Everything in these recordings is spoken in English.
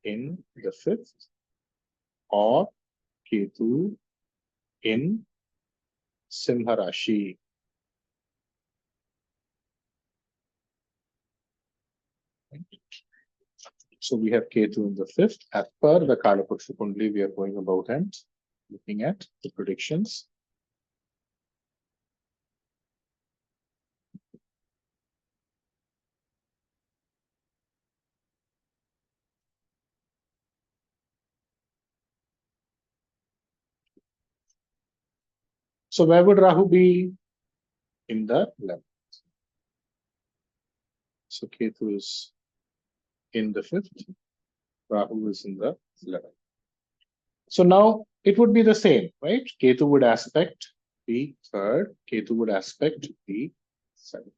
in the 5th or Ketu in Simha Rashi. So we have Ketu in the 5th. As per the Kalapuruksha Kundali, we are going about and looking at the predictions. So where would Rahu be? In the 11th. So Ketu is in the 5th. Rahu is in the 11th. So now it would be the same, right? Ketu would aspect the 3rd. Ketu would aspect the 7th.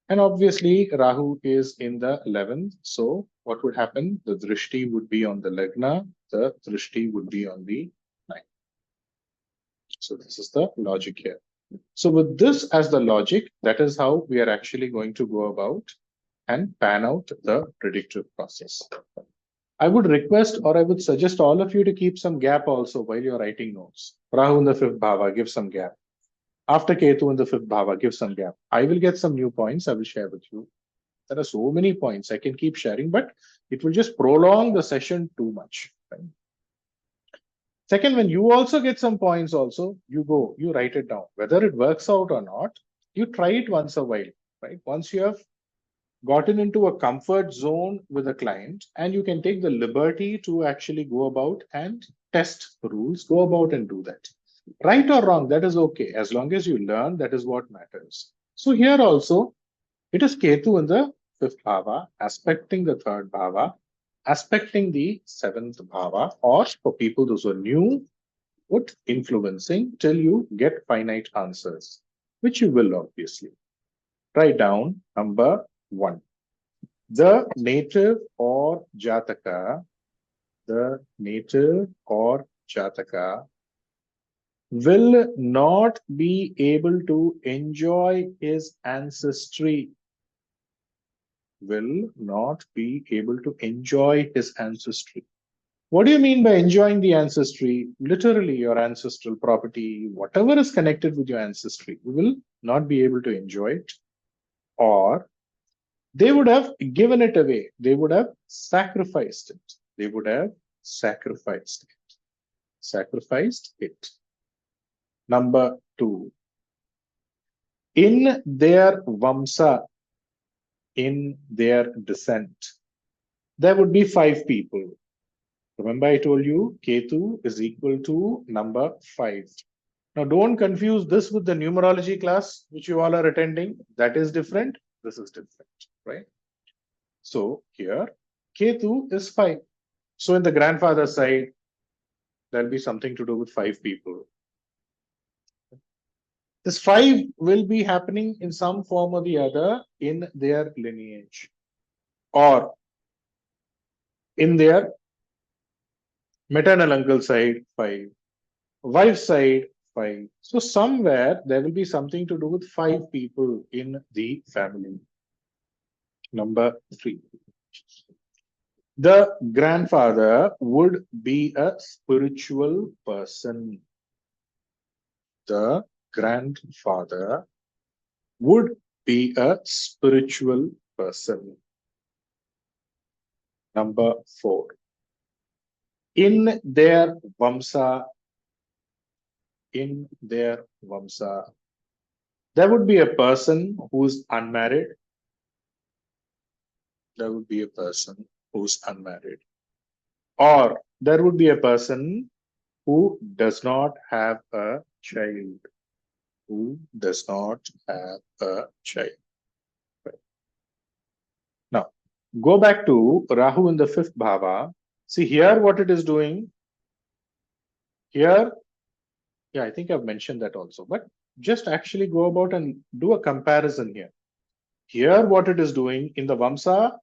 And obviously Rahu is in the 11th. So what would happen? The drishti would be on the Lagna. The drishti would be on the 9th. So this is the logic here. So with this as the logic, that is how we are actually going to go about and pan out the predictive process. I would request or I would suggest all of you to keep some gap also while you're writing notes. Rahu in the 5th bhava, give some gap. After Ketu in the 5th bhava, give some gap. I will get some new points I will share with you. There are so many points I can keep sharing, but it will just prolong the session too much. Right? Second, when you also get some points also, you write it down. Whether it works out or not, you try it once a while, right? Once you have gotten into a comfort zone with a client and you can take the liberty to actually go about and test the rules, go about and do that. Right or wrong, that is okay. As long as you learn, that is what matters. So here also, it is Ketu in the 5th bhava, aspecting the 3rd bhava, aspecting the 7th bhava, or for people those who are new, put influencing till you get finite answers, which you will obviously. Write down number 1. The native or Jataka will not be able to enjoy his ancestry. Will not be able to enjoy his ancestry. What do you mean by enjoying the ancestry? Literally, your ancestral property, whatever is connected with your ancestry, you will not be able to enjoy it. Or they would have given it away. They would have sacrificed it. They would have sacrificed it. Sacrificed it. Number 2. In their vamsa, in their descent, there would be 5 people. Remember I told you Ketu is equal to number 5. Now don't confuse this with the numerology class which you all are attending. That is different. This is different, right? So here Ketu is 5. So in the grandfather side, there'll be something to do with 5 people. This 5 will be happening in some form or the other in their lineage or in their maternal uncle side, 5, wife side, 5. So somewhere there will be something to do with 5 people in the family. Number 3. The grandfather would be a spiritual person. The grandfather would be a spiritual person. Number 4. In their vamsa, there would be a person who's unmarried. There would be a person who's unmarried. Or there would be a person who does not have a child. Who does not have a child. Right. Now, go back to Rahu in the 5th bhava. See here what it is doing. Here, yeah, I think I've mentioned that also. But just actually go about and do a comparison here. Here what it is doing in the Vamsa,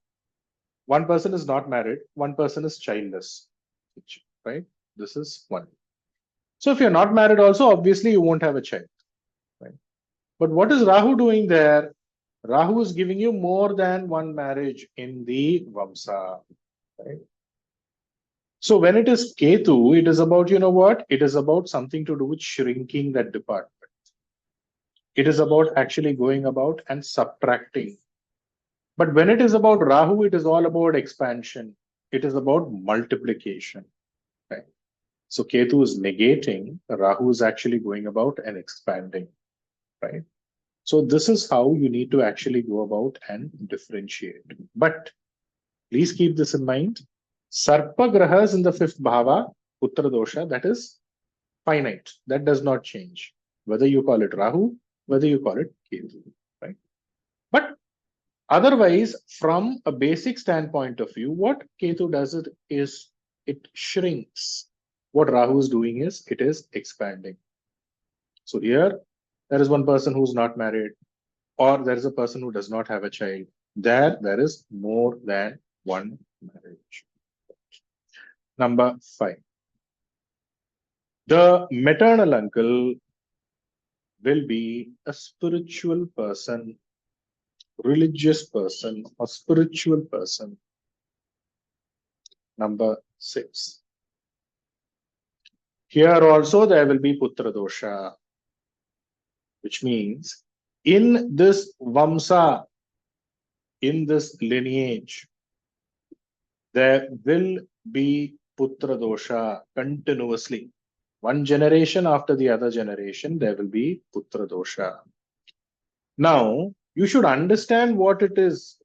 one person is not married, one person is childless. Right? This is 1. So if you're not married also, obviously you won't have a child. Right? But what is Rahu doing there? Rahu is giving you more than one marriage in the Vamsa. Right? So when it is Ketu, it is about, you know what? It is about something to do with shrinking that department. It is about actually going about and subtracting. But when it is about Rahu, it is all about expansion. It is about multiplication. Right? So Ketu is negating, Rahu is actually going about and expanding. Right? So this is how you need to actually go about and differentiate. But please keep this in mind. Sarpa grahas in the fifth bhava, Putra dosha, that is finite. That does not change. Whether you call it Rahu, whether you call it Ketu. Right? But otherwise, from a basic standpoint of view, what Ketu does is it shrinks. What Rahu is doing is it is expanding. So here, there is one person who's not married, or there is a person who does not have a child. There is more than one marriage. Number 5. The maternal uncle will be a spiritual person, religious person, or spiritual person. Number 6. Here also there will be Putra dosha, which means in this Vamsa, in this lineage, there will be Putra dosha continuously. One generation after the other generation, there will be Putra dosha. Now, you should understand what it is.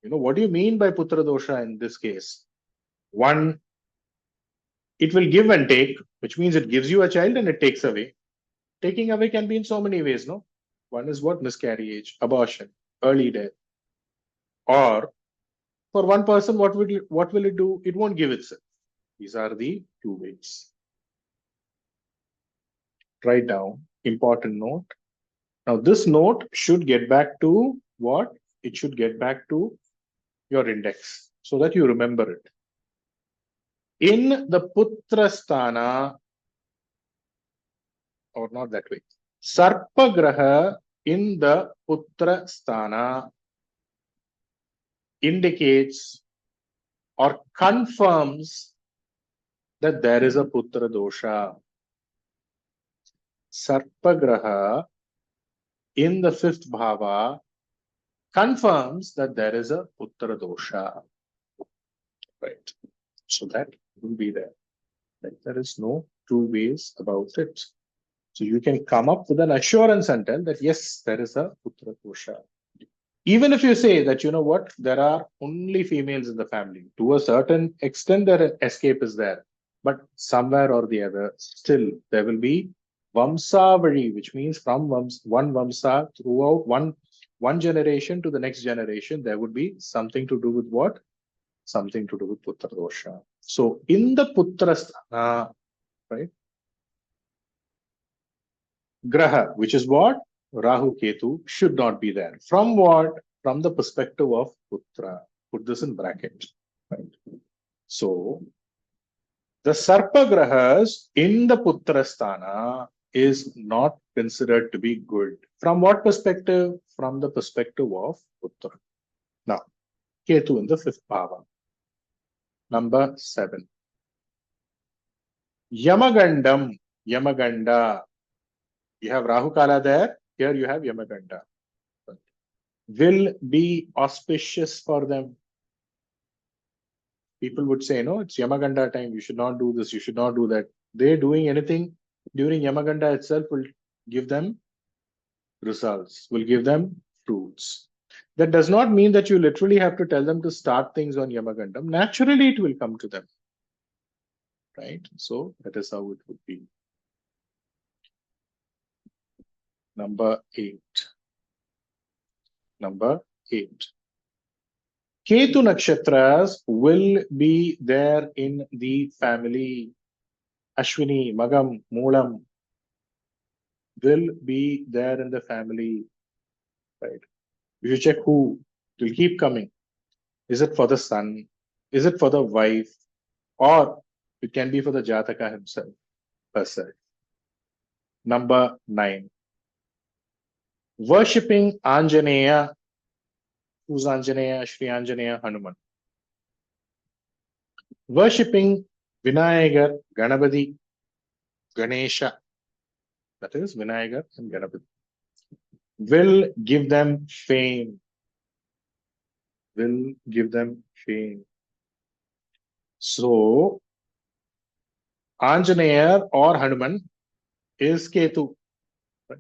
What do you mean by Putra dosha in this case? One, it will give and take, which means it gives you a child and it takes away. Taking away can be in so many ways, no? One is what? Miscarriage, abortion, early death. Or for one person, what will it do? It won't give itself. These are the two ways. Write down, important note. Now, this note should get back to what? It should get back to your index so that you remember it. In the Putra Sthana, or not that way, Sarpa Graha in the Putra Sthana indicates or confirms that there is a Putra dosha. Sarpa Graha in the fifth bhava confirms that there is a Putra dosha. Right. So that will be there. Right. There is no two ways about it. So you can come up with an assurance and tell that yes, there is a Putra dosha. Even if you say that, you know what, there are only females in the family, to a certain extent, their escape is there. But somewhere or the other, still there will be Vamsavari, which means from one Vamsa throughout one generation to the next generation, there would be something to do with what? Something to do with Putra dosha. So in the Putra Sthana, right? Graha, which is what? Rahu Ketu should not be there. From what? From the perspective of Putra. Put this in bracket. Right? So the Sarpa Grahas in the Putra Sthana is not considered to be good. From what perspective? From the perspective of Putra. Now, Ketu in the fifth bhava. Number 7. Yamagandam, Yamaganda. You have Rahu Kala there. Here you have Yamaganda. Will be auspicious for them. People would say, no, it's Yamaganda time. You should not do this. You should not do that. They doing anything during Yamaganda itself will give them results, will give them fruits. That does not mean that you literally have to tell them to start things on Yamagandam. Naturally, it will come to them. Right? So that is how it would be. Number 8. Number 8. Ketu nakshatras will be there in the family. Ashwini, Magam, Moolam will be there in the family. Right? You should check who. It will keep coming. Is it for the son? Is it for the wife? Or it can be for the Jataka himself, herself. Number 9. Worshipping Anjaneya. Who's Anjaneya? Shri Anjaneya Hanuman. Worshipping Vinayagar, Ganapati, Ganesha. That is Vinayagar and Ganapati. Will give them fame. Will give them fame. So, Anjaneya or Hanuman is Ketu. Right?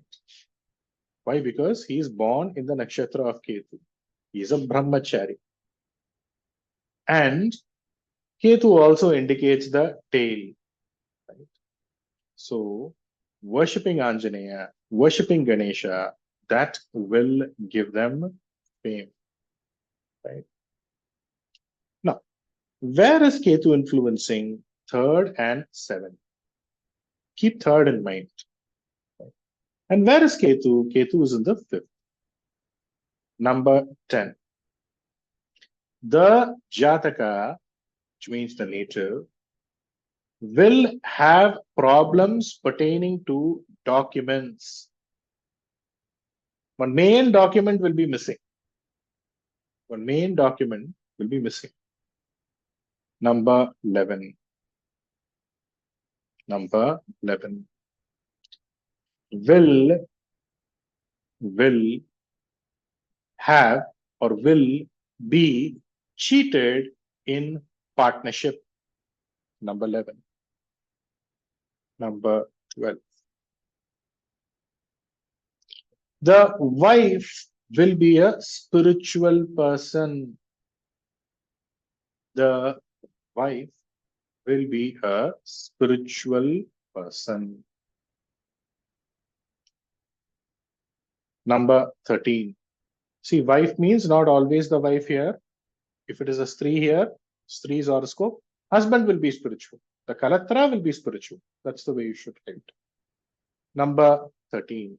Why? Because he is born in the nakshatra of Ketu. He is a brahmachari. And Ketu also indicates the tail. Right? So, worshipping Anjaneya, worshipping Ganesha, that will give them fame. Right? Now, where is Ketu influencing third and seventh? Keep third in mind. Right? And where is Ketu? Ketu is in the fifth. Number 10. The Jataka, which means the native, will have problems pertaining to documents. One main document will be missing. One main document will be missing. Number 11. Number 11. Will have or will be cheated in partnership. Number 11. Number 12. The wife will be a spiritual person. The wife will be a spiritual person. Number 13. See, wife means not always the wife here. If it is a Stree here, Stree's horoscope, husband will be spiritual. The Kalatra will be spiritual. That's the way you should write. Number 13.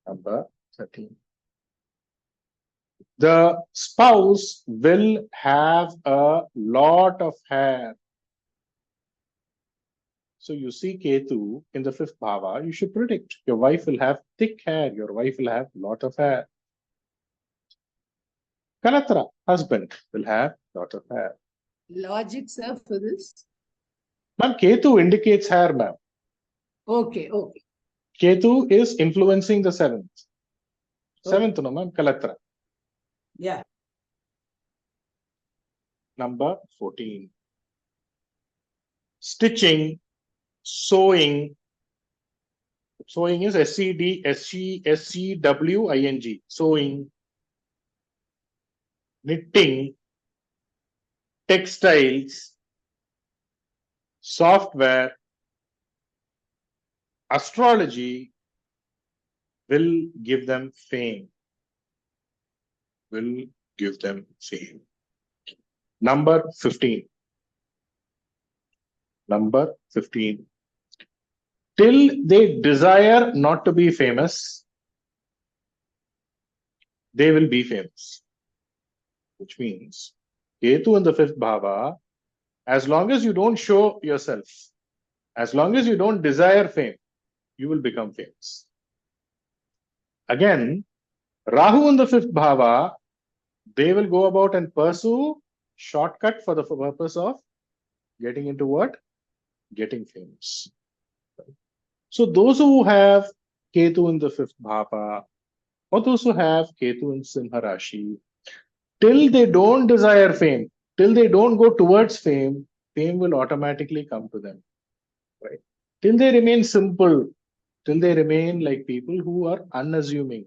Number 13. The spouse will have a lot of hair. So you see Ketu in the fifth bhava, you should predict your wife will have thick hair, your wife will have a lot of hair. Kalatra, husband, will have a lot of hair. Logic, sir, for this? Ma'am, Ketu indicates hair, ma'am. Okay, okay. Ketu is influencing the seventh. Seventh, no, ma'am, Kalatra. Yeah. Number 14. Stitching, sewing. Sewing is SCWING. Sewing, knitting, textiles, software, astrology will give them fame. Will give them fame. Number 15. Number 15. Till they desire not to be famous, they will be famous. Which means, Ketu in the fifth bhava, as long as you don't show yourself, as long as you don't desire fame, you will become famous. Again, Rahu in the fifth bhava, they will go about and pursue shortcut for the purpose of getting into what? Getting famous. So those who have Ketu in the fifth bhava, or those who have Ketu in Simha Rashi, till they don't desire fame, till they don't go towards fame, fame will automatically come to them. Right? Till they remain simple, till they remain like people who are unassuming,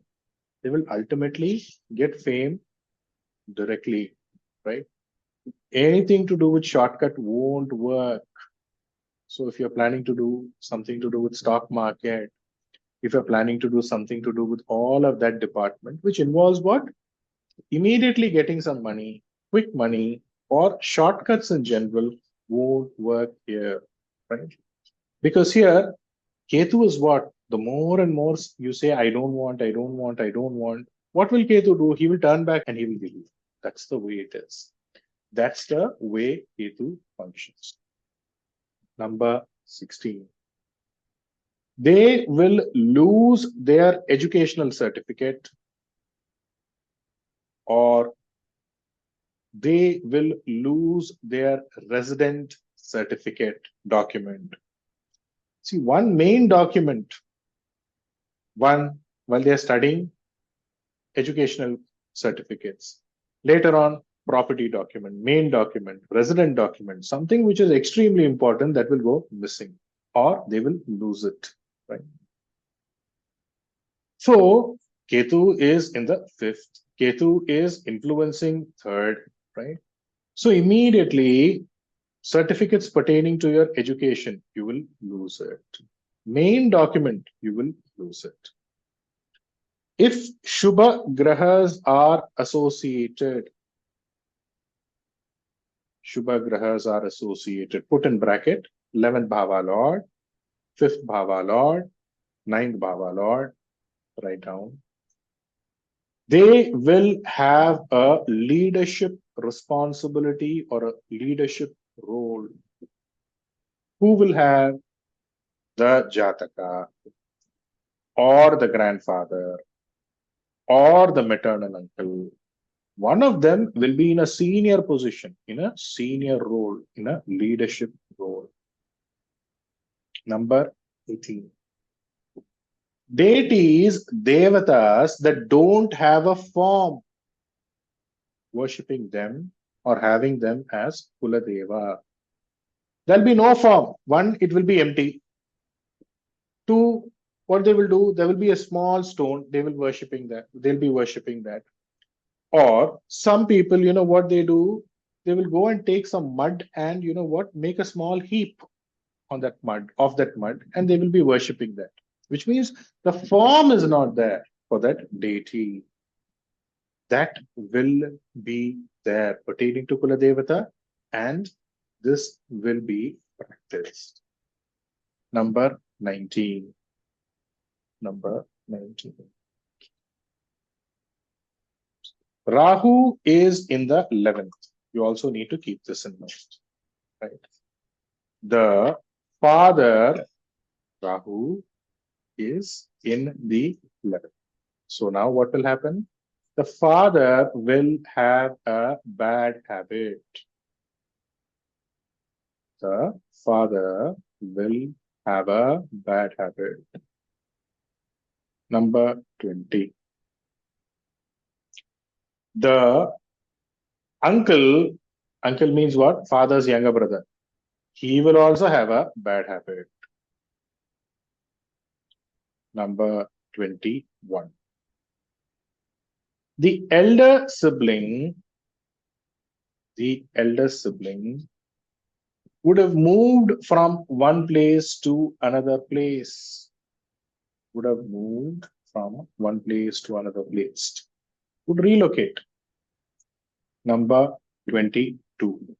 they will ultimately get fame directly. Right? Anything to do with shortcut won't work. So if you're planning to do something to do with stock market, if you're planning to do something to do with all of that department, which involves what? Immediately getting some money, quick money, or shortcuts in general won't work here, right? Because here, Ketu is what? The more and more you say, I don't want, I don't want, I don't want, what will Ketu do? He will turn back and he will give you. That's the way it is. That's the way Ketu functions. Number 16. they will lose their educational certificate, or they will lose their resident certificate document. See, one main document, one while they are studying, educational certificates. Later on, property document, main document, resident document, something which is extremely important that will go missing or they will lose it, right? So Ketu is in the fifth. Ketu is influencing third, right? So immediately certificates pertaining to your education, you will lose it. Main document, you will lose it. If Shubha Grahas are associated, put in bracket, 11th Bhava Lord, 5th Bhava Lord, 9th Bhava Lord, write down. They will have a leadership responsibility or a leadership role. Who will have? The Jataka, or the grandfather, or the maternal uncle. One of them will be in a senior position, in a senior role, in a leadership role. Number 18. Deities, devatas that don't have a form, worshipping them or having them as Kuladeva. There'll be no form. One, it will be empty. Two, what they will do, there will be a small stone, they will worshipping that, they'll be worshipping that. Or some people, you know what they do? They will go and take some mud and you know what, make a small heap on that mud, of that mud, and they will be worshipping that. Which means the form is not there for that deity. That will be there pertaining to Kula Devata, and this will be practiced. Number 19. Number 19. Rahu is in the 11th. You also need to keep this in mind, right? The father, Rahu, is in the 11th. So now what will happen? The father will have a bad habit. The father will have a bad habit. Number 20. The uncle means what? Father's younger brother. He will also have a bad habit. Number 21. The elder sibling would have moved from one place to another place. Would have moved from one place to another place. Would relocate. Number 22.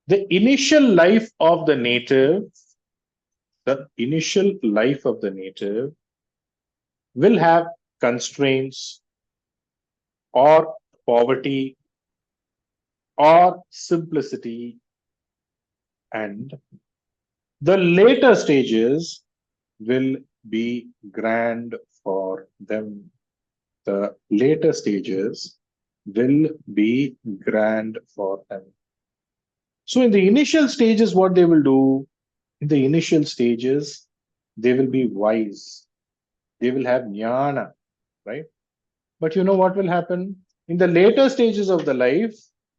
The initial life of the native, will have constraints or poverty or simplicity, and the later stages will be grand for them. The later stages will be grand for them. So in the initial stages, what they will do, in the initial stages, they will be wise. They will have jnana, right? But you know what will happen? In the later stages of the life,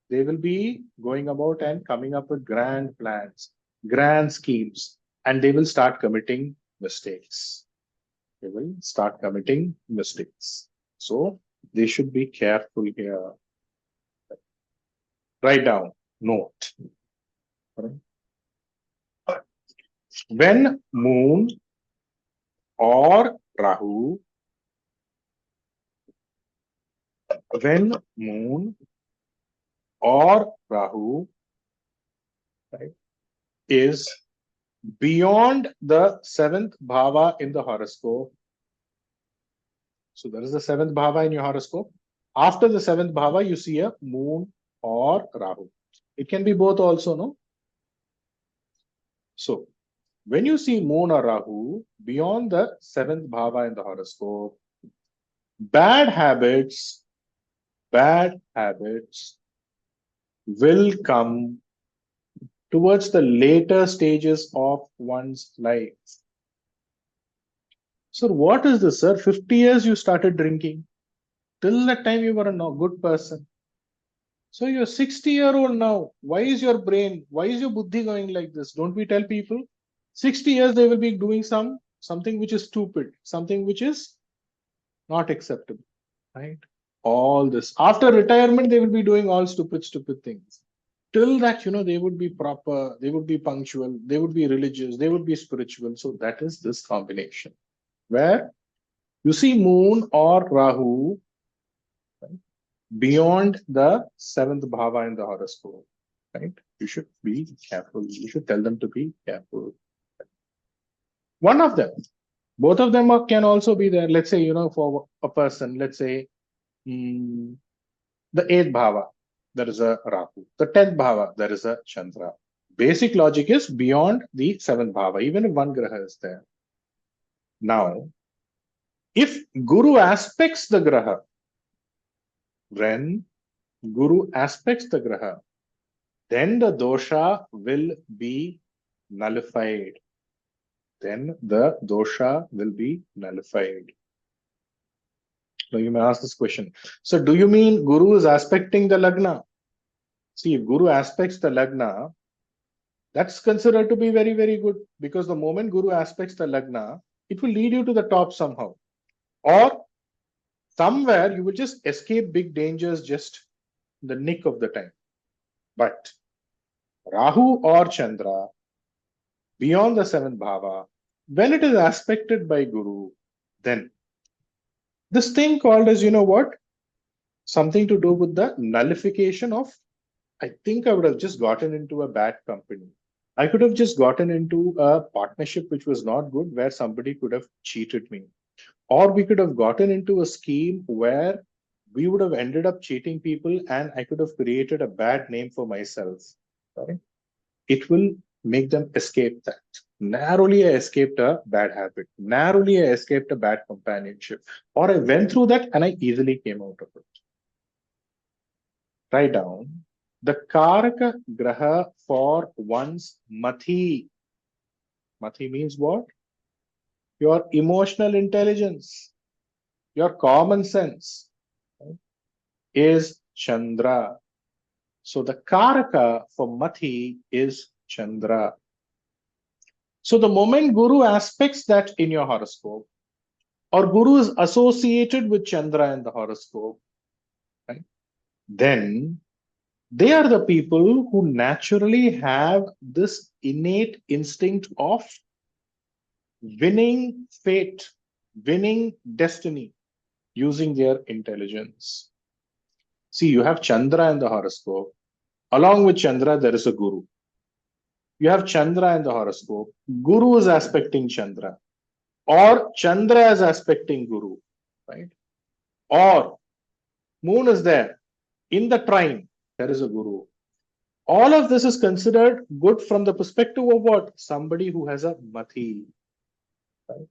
they will be going about and coming up with grand plans, grand schemes, and they will start committing mistakes. They will start committing mistakes. So they should be careful here. Write down, note. When moon or Rahu, right, is beyond the 7th bhava in the horoscope. So there is the 7th bhava in your horoscope. After the 7th bhava, you see a moon or Rahu. It can be both also, no? So when you see moon or Rahu beyond the 7th bhava in the horoscope, bad habits will come towards the later stages of one's life. So what is this, sir? 50 years you started drinking. Till that time you were a good person. So you're 60-year-old now. Why is your buddhi going like this? Don't we tell people? 60 years they will be doing something which is stupid, something which is not acceptable, right? All this. After retirement, they will be doing all stupid things. Till that, they would be proper, they would be punctual, they would be religious, they would be spiritual. So that is this combination where you see moon or Rahu, right, beyond the 7th bhava in the horoscope, right? You should be careful. You should tell them to be careful. One of them, both of them can also be there. Let's say, for a person, let's say the 8th bhava, there is a Rahu. The 10th bhava, there is a Chandra. Basic logic is beyond the 7th bhava, even if one graha is there. Now, if Guru aspects the graha, when Guru aspects the graha, then the dosha will be nullified. Then the dosha will be nullified. So you may ask this question. So do you mean Guru is aspecting the lagna? See, if Guru aspects the lagna, that's considered to be very, very good, because the moment Guru aspects the lagna, it will lead you to the top somehow. Or somewhere you will just escape big dangers just in the nick of the time. But Rahu or Chandra, beyond the 7th bhava, when it is aspected by Guru, then this thing called as, something to do with the nullification of, I think I would have just gotten into a bad company. I could have just gotten into a partnership which was not good, where somebody could have cheated me. Or we could have gotten into a scheme where we would have ended up cheating people and I could have created a bad name for myself. Right? It will make them escape that. Narrowly I escaped a bad habit. Narrowly I escaped a bad companionship. Or I went through that and I easily came out of it. Write down the Karaka Graha for one's Mathi. Mathi means what? Your emotional intelligence, your common sense, right, is Chandra. So the Karaka for Mathi is Chandra. So the moment Guru aspects that in your horoscope, or Guru is associated with Chandra in the horoscope, right, then they are the people who naturally have this innate instinct of winning fate, winning destiny, using their intelligence. See, you have Chandra in the horoscope. Along with Chandra, there is a Guru. You have Chandra in the horoscope. Guru is aspecting Chandra. Or Chandra is aspecting Guru, right? Or Moon is there. In the trine, there is a Guru. All of this is considered good from the perspective of what? Somebody who has a Mathi. Right?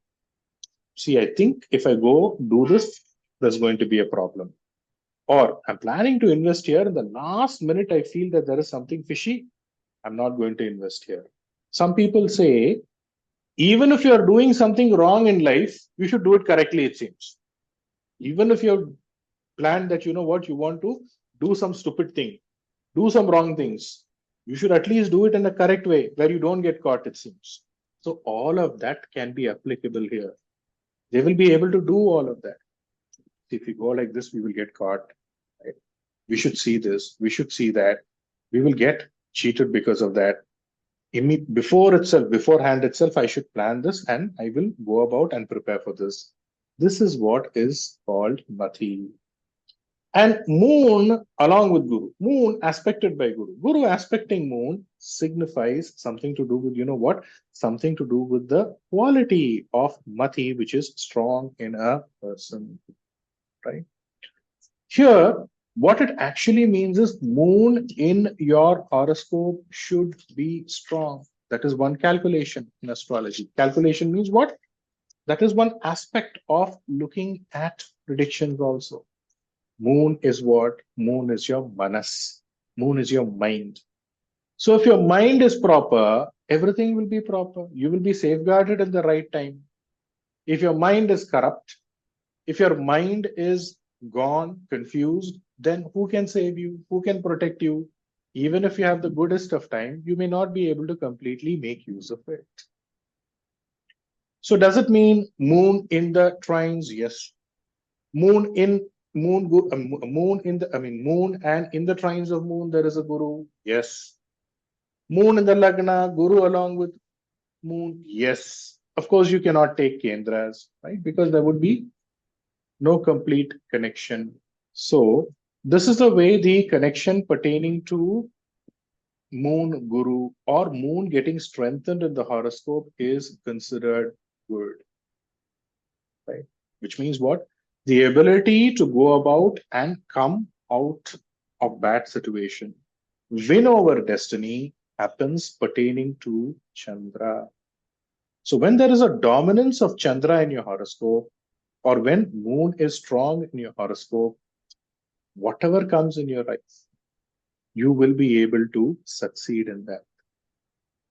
See, I think if I go do this, there's going to be a problem. Or I'm planning to invest here. In the last minute, I feel that there is something fishy. I'm not going to invest here. Some people say, even if you're doing something wrong in life, you should do it correctly, it seems. Even if you've planned that, you want to do some stupid thing, do some wrong things, you should at least do it in a correct way where you don't get caught, it seems. So all of that can be applicable here. They will be able to do all of that. If we go like this, we will get caught. Right? We should see this. We should see that. We will get cheated because of that. Beforehand itself, I should plan this and I will go about and prepare for this. This is what is called Mathi. And Moon along with Guru. Moon aspected by Guru. Guru aspecting Moon signifies something to do with, what? Something to do with the quality of Mathi, which is strong in a person. Right? Here, what it actually means is Moon in your horoscope should be strong. That is one calculation in astrology. Calculation means what? That is one aspect of looking at predictions also. Moon is what? Moon is your manas. Moon is your mind. So if your mind is proper, everything will be proper. You will be safeguarded at the right time. If your mind is corrupt, if your mind is gone, confused, then who can save you? Who can protect you? Even if you have the goodest of time, you may not be able to completely make use of it. So does it mean moon in the trines? Yes. Moon in moon moon and in the trines of moon there is a guru. Yes. Moon in the lagna, guru along with moon. Yes. Of course, you cannot take kendras, right? Because there would be no complete connection. So this is the way the connection pertaining to moon guru or moon getting strengthened in the horoscope is considered good, right? Which means what? The ability to go about and come out of bad situation, win over destiny, happens pertaining to Chandra. So when there is a dominance of Chandra in your horoscope, or when moon is strong in your horoscope, whatever comes in your life, you will be able to succeed in that.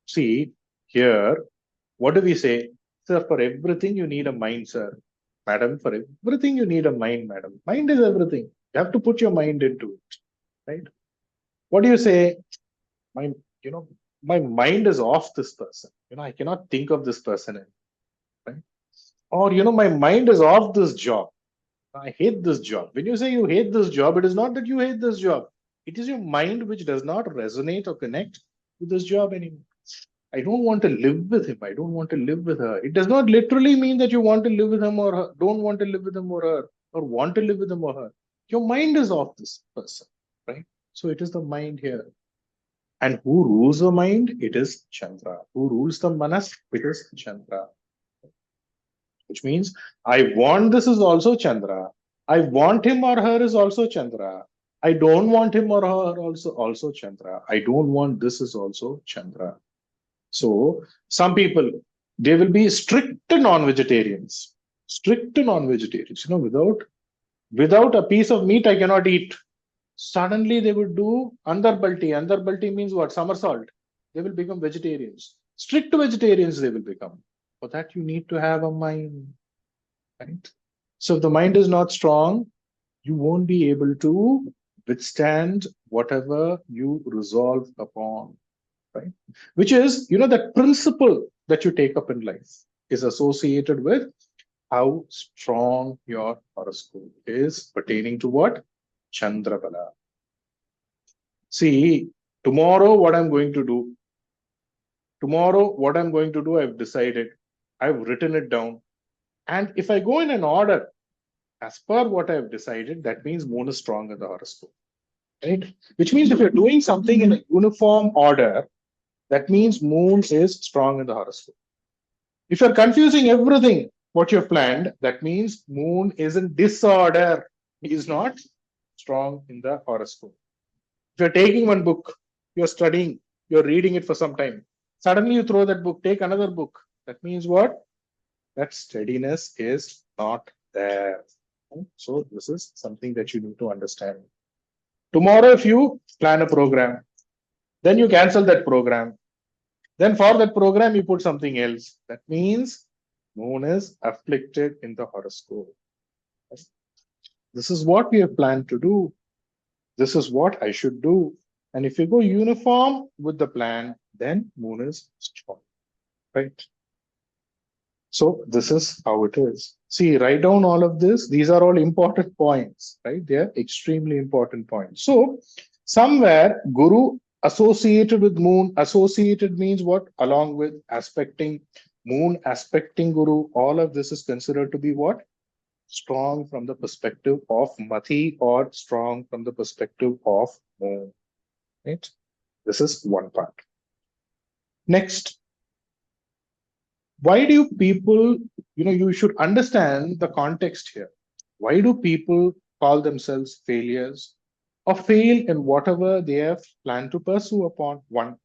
See, here, what do we say? Sir, for everything you need a mind, sir. Madam, for everything you need a mind, madam. Mind is everything. You have to put your mind into it, right? What do you say? My, my mind is off this person. I cannot think of this person, right? Or, my mind is off this job. I hate this job. When you say you hate this job, it is not that you hate this job. It is your mind which does not resonate or connect with this job anymore. I don't want to live with him. I don't want to live with her. It does not literally mean that you want to live with him or her, don't want to live with him or her, or want to live with him or her. Your mind is off this person, right? So it is the mind here. And who rules the mind? It is Chandra. Who rules the manas? It is Chandra. Which means I want this is also Chandra. I want him or her is also Chandra. I don't want him or her also Chandra. I don't want this is also Chandra. So some people, they will be strict non-vegetarians. Strict non-vegetarians. Without a piece of meat, I cannot eat. Suddenly they would do andarbalti. Andarbalti means what? Somersault. They will become vegetarians. Strict vegetarians they will become. For that, you need to have a mind, right? So if the mind is not strong, you won't be able to withstand whatever you resolve upon, right? Which is, that principle that you take up in life is associated with how strong your horoscope is pertaining to what? Chandrabala. See, tomorrow what I'm going to do, I've decided. I've written it down. And if I go in an order, as per what I've decided, that means moon is strong in the horoscope, right? Which means if you're doing something in a uniform order, that means moon is strong in the horoscope. If you're confusing everything, what you've planned, that means moon is in disorder. He is not strong in the horoscope. If you're taking one book, you're studying, you're reading it for some time, suddenly you throw that book, take another book. That means what? That steadiness is not there. So this is something that you need to understand. Tomorrow, if you plan a program, then you cancel that program. Then for that program, you put something else. That means moon is afflicted in the horoscope. This is what we have planned to do. This is what I should do. And if you go uniform with the plan, then moon is strong, right? So this is how it is. See, write down all of this. These are all important points, right? They are extremely important points. So somewhere Guru associated with moon, associated means what? Along with aspecting moon, aspecting Guru, all of this is considered to be what? Strong from the perspective of Mati or strong from the perspective of moon, right? This is one part. Next, why do people, you should understand the context here. Why do people call themselves failures or fail in whatever they have planned to pursue upon? One,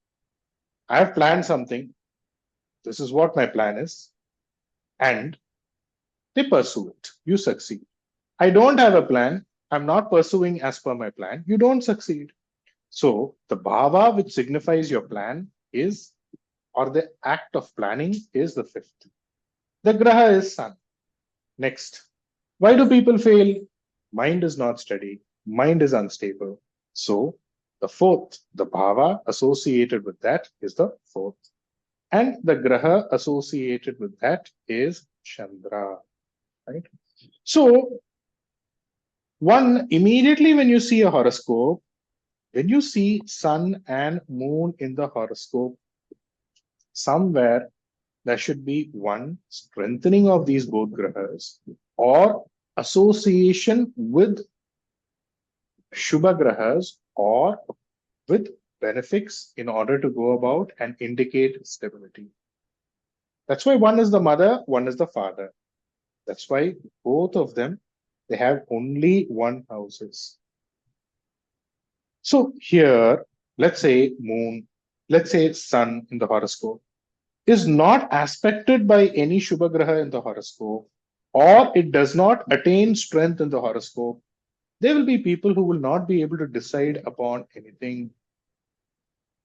I have planned something. This is what my plan is. And they pursue it. You succeed. I don't have a plan. I'm not pursuing as per my plan. You don't succeed. So the bhava, which signifies your plan, is, or the act of planning, is the fifth. The graha is sun. Next. Why do people fail? Mind is not steady. Mind is unstable. So the fourth, the bhava associated with that is the fourth. And the graha associated with that is Chandra. Right? So one, immediately when you see a horoscope, when you see sun and moon in the horoscope, somewhere there should be one strengthening of these both grahas or association with Shubha grahas or with benefics in order to go about and indicate stability. That's why one is the mother, one is the father. That's why both of them, they have only one houses. So here, let's say moon, let's say sun in the horoscope is not aspected by any Shubha graha in the horoscope, or it does not attain strength in the horoscope, there will be people who will not be able to decide upon anything.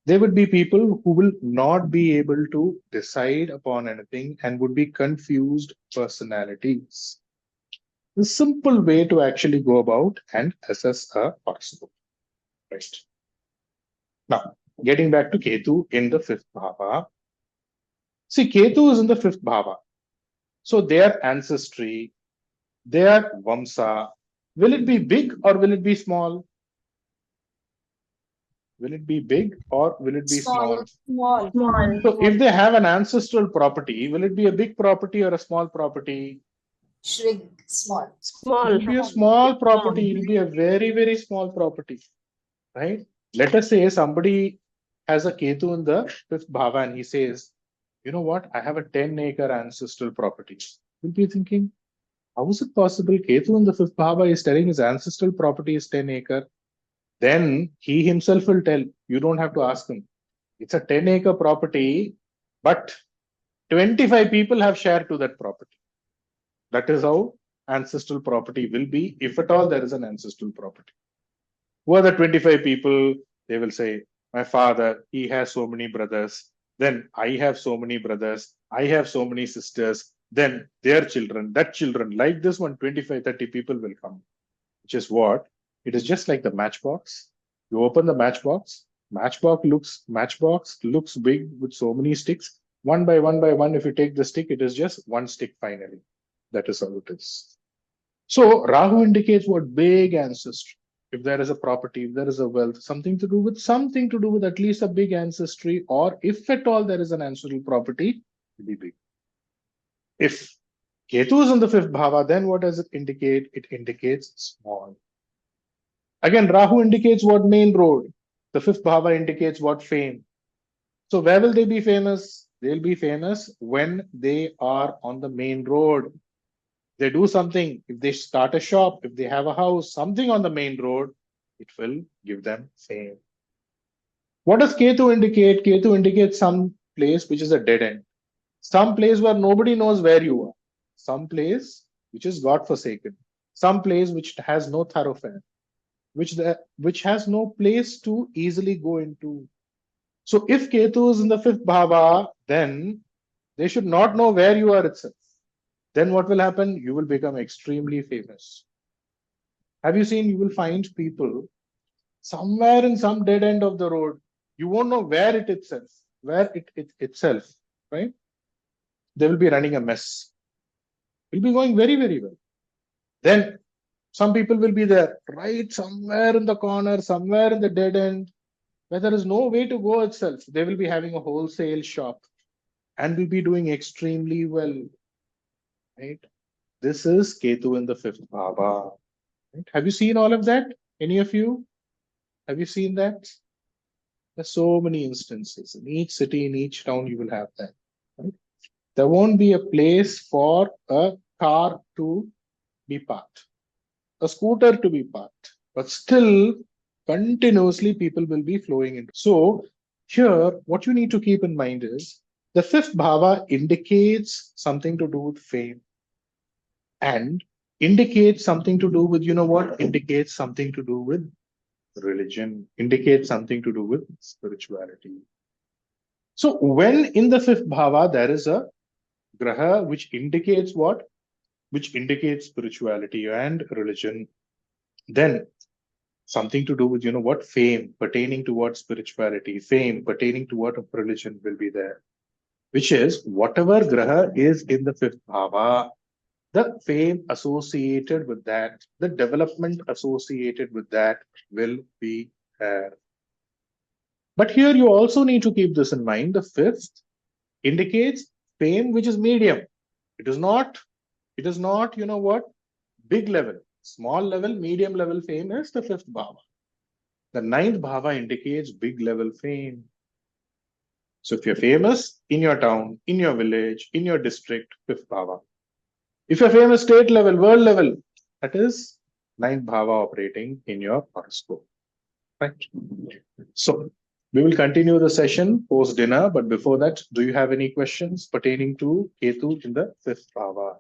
There would be people who will not be able to decide upon anything and would be confused personalities. The simple way to actually go about and assess a horoscope. Right. Now, getting back to Ketu in the fifth bhava. See, Ketu is in the fifth bhava. So their ancestry, their Vamsa, will it be big or will it be small? Will it be big or will it be small? Small. So if they have an ancestral property, will it be a big property or a small property? Shrink. Small. It will be a small property. It will be a very, very small property, right? Let us say somebody has a Ketu in the fifth bhava and he says, you know what, I have a 10-acre ancestral property. You'll be thinking, how is it possible? Ketu in the fifth bhava is telling his ancestral property is 10-acre. Then he himself will tell, you don't have to ask him. It's a 10-acre property, but 25 people have shared to that property. That is how ancestral property will be, if at all there is an ancestral property. Who are the 25 people? They will say, my father, he has so many brothers. Then I have so many brothers. I have so many sisters. Then their children, that children, like this one, 25, 30 people will come. Which is what? It is just like the matchbox. You open the matchbox. Matchbox looks big with so many sticks. One by one, if you take the stick, it is just one stick finally. That is how it is. So Rahu indicates what? Big ancestry. If there is a property, if there is a wealth, something to do with at least a big ancestry, or if at all there is an ancestral property, it will be big. If Ketu is in the fifth bhava, then what does it indicate? It indicates small. Again, Rahu indicates what? Main road. The fifth bhava indicates what? Fame. So where will they be famous? They'll be famous when they are on the main road. They do something, if they start a shop, if they have a house, something on the main road, it will give them fame. What does Ketu indicate? Ketu indicates some place which is a dead end. Some place where nobody knows where you are. Some place which is God-forsaken. Some place which has no thoroughfare. Which has no place to easily go into. So if Ketu is in the fifth bhava, then they should not know where you are itself. Then what will happen? You will become extremely famous. Have you seen? You will find people somewhere in some dead end of the road. You won't know where it itself, right? They will be running a mess. Will be going very, very well. Then some people will be there, right somewhere in the corner, somewhere in the dead end, where there is no way to go itself. They will be having a wholesale shop and will be doing extremely well. Right? This is Ketu in the fifth bhava. Right? Have you seen all of that? Any of you? Have you seen that? There's so many instances. In each city, in each town, you will have that. Right? There won't be a place for a car to be parked, a scooter to be parked, but still continuously people will be flowing in. So Here, what you need to keep in mind is the fifth bhava indicates something to do with fame and indicates something to do with, you know what? Indicates something to do with religion, indicates something to do with spirituality. So when in the fifth bhava there is a graha which indicates what? Which indicates spirituality and religion, then something to do with, you know what? Fame pertaining to what? Spirituality, fame pertaining to what? Of religion will be there. Which is whatever graha is in the fifth bhava, the fame associated with that, the development associated with that will be there. But here you also need to keep this in mind. The fifth indicates fame which is medium. It is not, you know what, big level. Small level, medium level fame is the fifth bhava. The ninth bhava indicates big level fame. So if you're famous in your town, in your village, in your district, fifth bhava. If you're famous state level, world level, that is ninth bhava operating in your horoscope. Right? So we will continue the session post dinner, but before that, do you have any questions pertaining to Ketu in the fifth bhava?